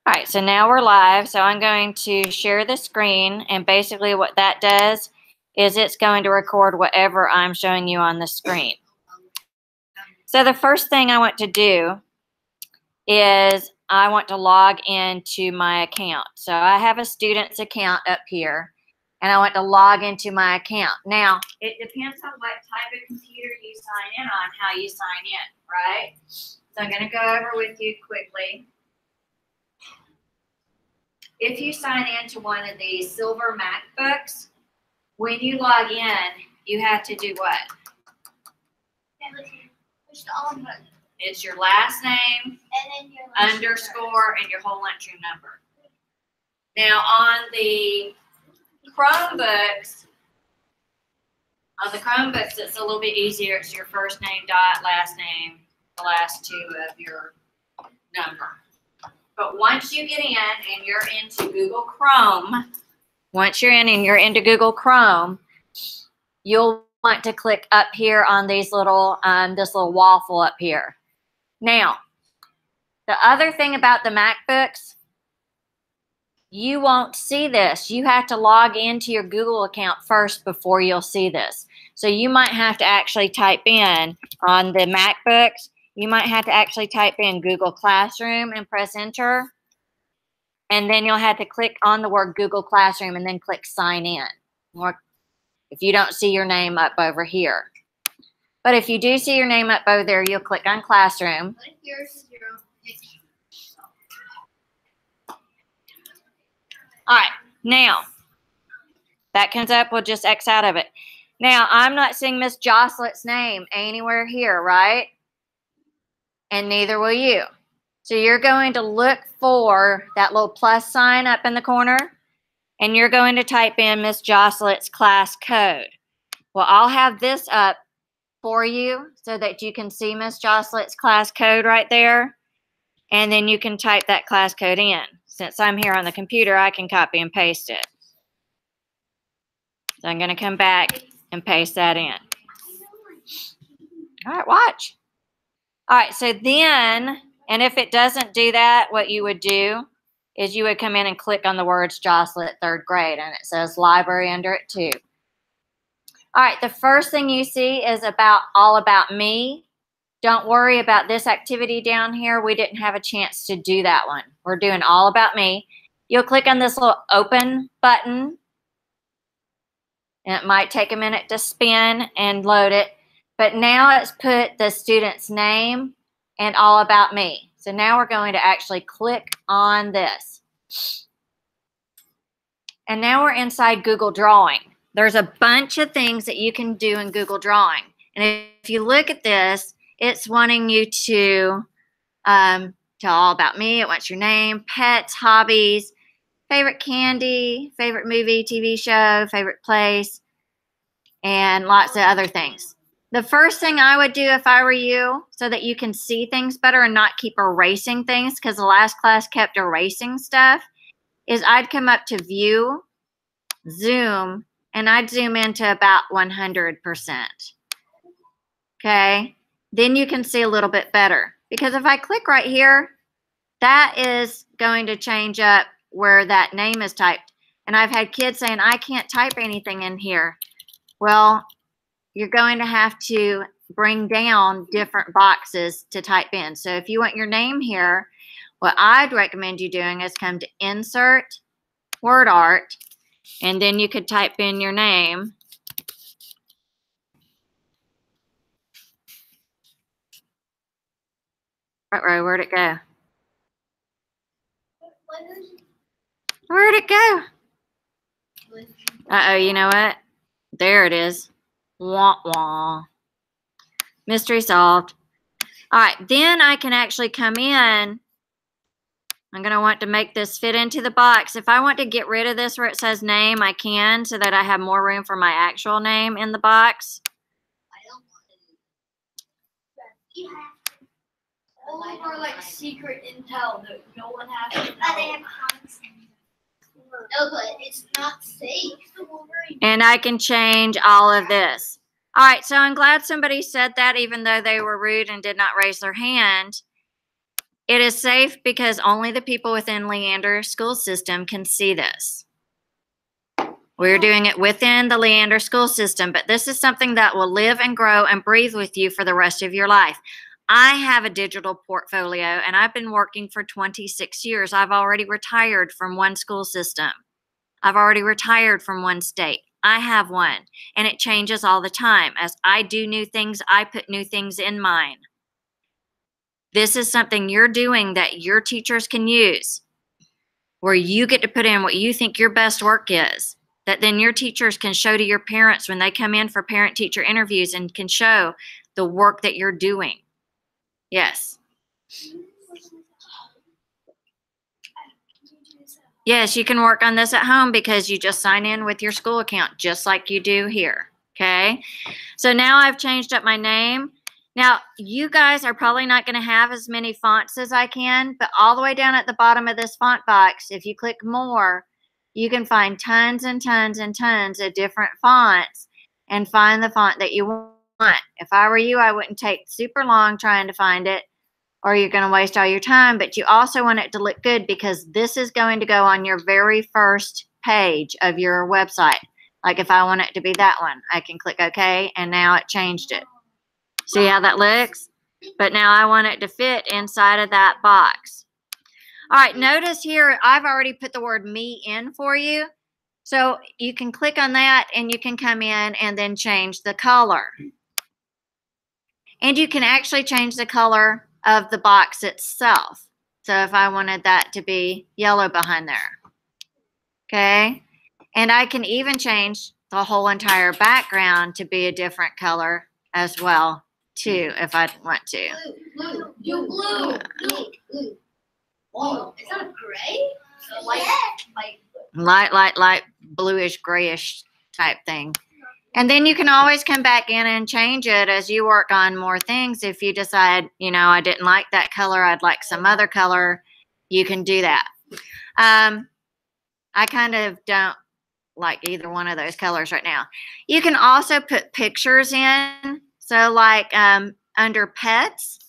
All right, so now we're live. So I'm going to share the screen, and basically what that does is it's going to record whatever I'm showing you on the screen. So the first thing I want to do is I want to log into my account. So I have a student's account up here, and I want to log into my account. Now, it depends on what type of computer you sign in on, how you sign in, right? So I'm going to go over with you quickly. If you sign into one of these silver MacBooks, when you log in, you have to do what? Push the on button. It's your last name, And then your underscore, and your whole lunchroom number. Now on the Chromebooks, it's a little bit easier. It's your first name, dot, last name, the last two of your number. But once you get in and you're into Google Chrome, you'll want to click up here on these little, this little waffle up here. Now, the other thing about the MacBooks, you won't see this. You have to log into your Google account first before you'll see this. So you might have to actually type in on the MacBooks, you might have to actually type in Google Classroom and press enter. And then you'll have to click on the word Google Classroom and then click sign in. Or if you don't see your name up over here. But if you do see your name up over there, you'll click on Classroom. All right, now that comes up, we'll just X out of it. Now, I'm not seeing Miss Jocelyn's name anywhere here, right? And neither will you. So you're going to look for that little plus sign up in the corner, and you're going to type in Miss Jocelyn's class code. Well, I'll have this up for you so that you can see Miss Jocelyn's class code right there, and then you can type that class code in. Since I'm here on the computer, I can copy and paste it. So I'm going to come back and paste that in. All right, watch. All right, so then, and if it doesn't do that, what you would do is you would come in and click on the words Jocelyn 3rd grade, and it says library under it too. All right, the first thing you see is all about me. Don't worry about this activity down here. We didn't have a chance to do that one. We're doing all about me. You'll click on this little open button, and it might take a minute to spin and load it. But now it's put the student's name and all about me. So now we're going to actually click on this. And now we're inside Google Drawing. There's a bunch of things that you can do in Google Drawing. And if you look at this, it's wanting you to tell all about me. It wants your name, pets, hobbies, favorite candy, favorite movie, TV show, favorite place, and lots of other things. The first thing I would do if I were you, so that you can see things better and not keep erasing things, because the last class kept erasing stuff, is I'd come up to View, Zoom, and I'd zoom into about 100%. Okay? Then you can see a little bit better. Because if I click right here, that is going to change up where that name is typed. And I've had kids saying, I can't type anything in here. Well, you're going to have to bring down different boxes to type in. So if you want your name here, what I'd recommend you doing is come to Insert, Word Art, and then you could type in your name. Right, where'd it go? Where'd it go? Uh-oh, you know what? There it is. Wah, wah. Mystery solved. All right, then I can actually come in. I'm going to want to make this fit into the box. If I want to get rid of this where it says name, I can, so that I have more room for my actual name in the box. I don't want to. Only for like secret intel that no one has to know. No, but it's not safe. And I can change all of this. All right, so I'm glad somebody said that, even though they were rude and did not raise their hand. It is safe because only the people within Leander school system can see this. We're doing it within the Leander school system, but this is something that will live and grow and breathe with you for the rest of your life. I have a digital portfolio, and I've been working for 26 years. I've already retired from one school system. I've already retired from one state. I have one, and it changes all the time. As I do new things, I put new things in mine. This is something you're doing that your teachers can use, where you get to put in what you think your best work is, that then your teachers can show to your parents when they come in for parent-teacher interviews and can show the work that you're doing. Yes. Yes, you can work on this at home because you just sign in with your school account, just like you do here, okay? So now I've changed up my name. Now, you guys are probably not going to have as many fonts as I can, but all the way down at the bottom of this font box, if you click more, you can find tons and tons and tons of different fonts and find the font that you want. If I were you, I wouldn't take super long trying to find it, or you're going to waste all your time, but you also want it to look good because this is going to go on your very first page of your website. Like if I want it to be that one, I can click OK, and now it changed it. See how that looks? But now I want it to fit inside of that box. All right, notice here I've already put the word me in for you. So you can click on that and you can come in and then change the color. And you can actually change the color of the box itself. So if I wanted that to be yellow behind there. Okay. And I can even change the whole entire background to be a different color as well, too, if I want to. Blue. Oh, is that gray? Light bluish grayish type thing. And then you can always come back in and change it as you work on more things. If you decide, you know, I didn't like that color, I'd like some other color, you can do that. I kind of don't like either one of those colors right now. You can also put pictures in. So like under pets,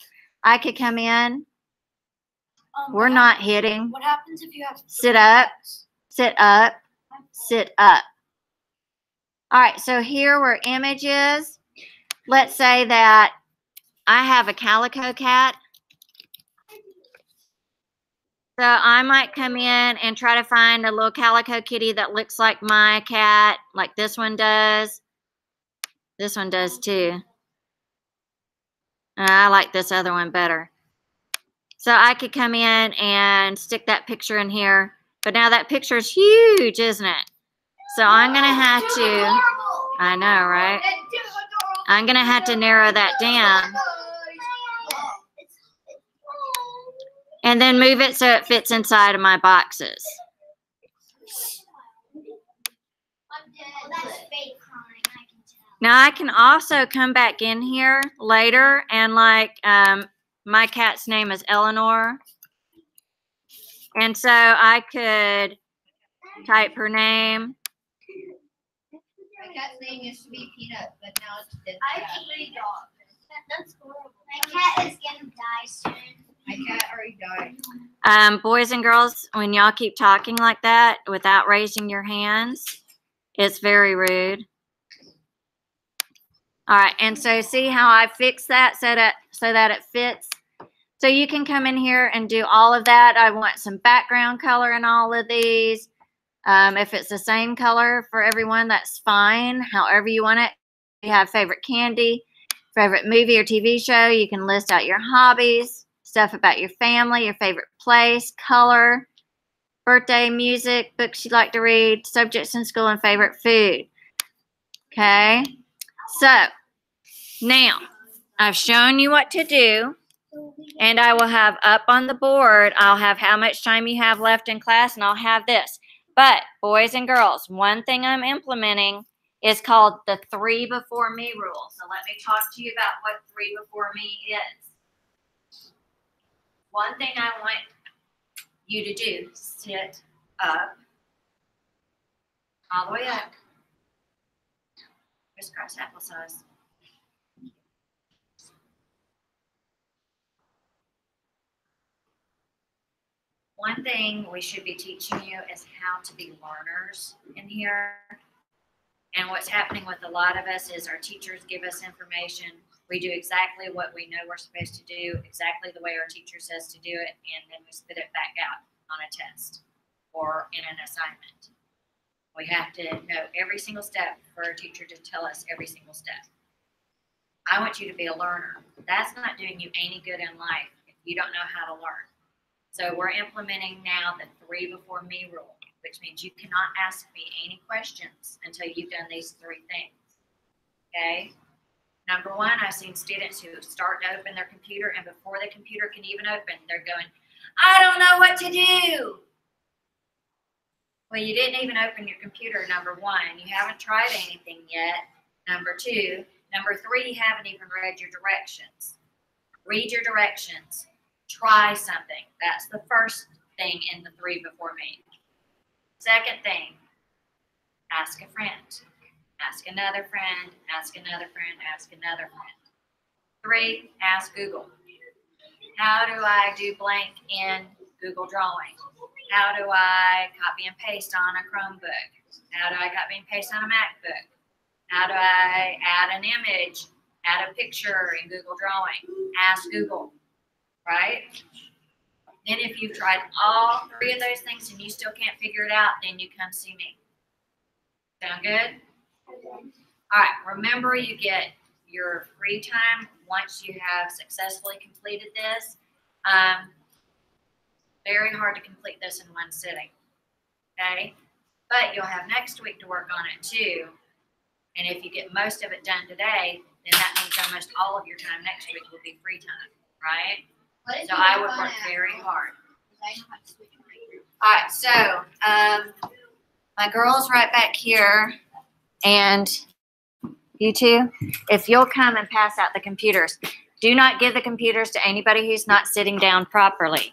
I could come in. We're not hitting. What happens if you have sit up, sit up, sit up. All right, so here where image is, let's say that I have a calico cat. So I might come in and try to find a little calico kitty that looks like my cat, like this one does. This one does too. I like this other one better. So I could come in and stick that picture in here. But now that picture is huge, isn't it? So I'm going to have to, I know, right? I'm going to have to narrow that down. And then move it so it fits inside of my boxes. Now I can also come back in here later and like my cat's name is Eleanor. And so I could type her name. My cat's name used to be Peanut, but now it's Dead. I have 3 dogs. That's horrible. My cat is gonna die soon. My cat already died. Boys and girls, when y'all keep talking like that without raising your hands, it's very rude. All right, and so see how I fixed that so that it fits. So you can come in here and do all of that. I want some background color in all of these. If it's the same color for everyone, that's fine. However you want it. If you have favorite candy, favorite movie or TV show, you can list out your hobbies, stuff about your family, your favorite place, color, birthday, music, books you'd like to read, subjects in school, and favorite food. Okay, so now I've shown you what to do, and I will have up on the board, I'll have how much time you have left in class, and I'll have this. But boys and girls, one thing I'm implementing is called the 3 before me rule. So let me talk to you about what 3 before me is. One thing I want you to do, sit up, all the way up, crisscross applesauce. one thing we should be teaching you is how to be learners in here. And what's happening with a lot of us is our teachers give us information. We do exactly what we know we're supposed to do, exactly the way our teacher says to do it, and then we spit it back out on a test or in an assignment. We have to know every single step for our teacher to tell us every single step. I want you to be a learner. That's not doing you any good in life if you don't know how to learn. So we're implementing now the 3 before me rule, which means you cannot ask me any questions until you've done these 3 things. Okay? Number 1, I've seen students who start to open their computer, and before the computer can even open, they're going, I don't know what to do. Well, you didn't even open your computer, number 1. You haven't tried anything yet, number 2. Number 3, you haven't even read your directions. Read your directions. Try something. That's the first thing in the 3 before me. Second thing, ask a friend. Ask another friend, ask another friend, ask another friend. 3, ask Google. How do I do blank in Google Drawing? How do I copy and paste on a Chromebook? How do I copy and paste on a MacBook? How do I add an image, add a picture in Google Drawing? Ask Google, right? Then if you've tried all 3 of those things and you still can't figure it out, then you come see me. Sound good? All right, remember you get your free time once you have successfully completed this. Very hard to complete this in one sitting, okay? But you'll have next week to work on it too. And if you get most of it done today, then that means almost all of your time next week will be free time, right? So I would work very hard. All right, so my girl's right back here. And you two, if you'll come and pass out the computers. Do not give the computers to anybody who's not sitting down properly.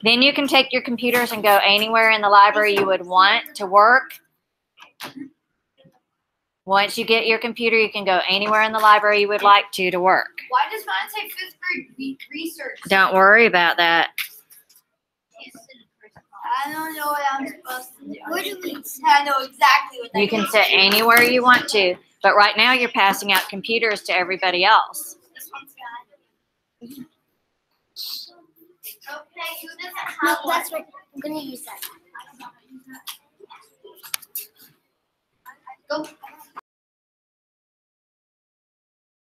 Then you can take your computers and go anywhere in the library you would want to work. Once you get your computer, you can go anywhere in the library you would like to work. Why does mine say 5th grade research? Don't worry about that. I don't know what I'm supposed to do. What do you mean? I know exactly what that You can sit anywhere you want to, but right now you're passing out computers to everybody else. This one's got. Okay, who doesn't have one? That's right. I'm going to use that. Go.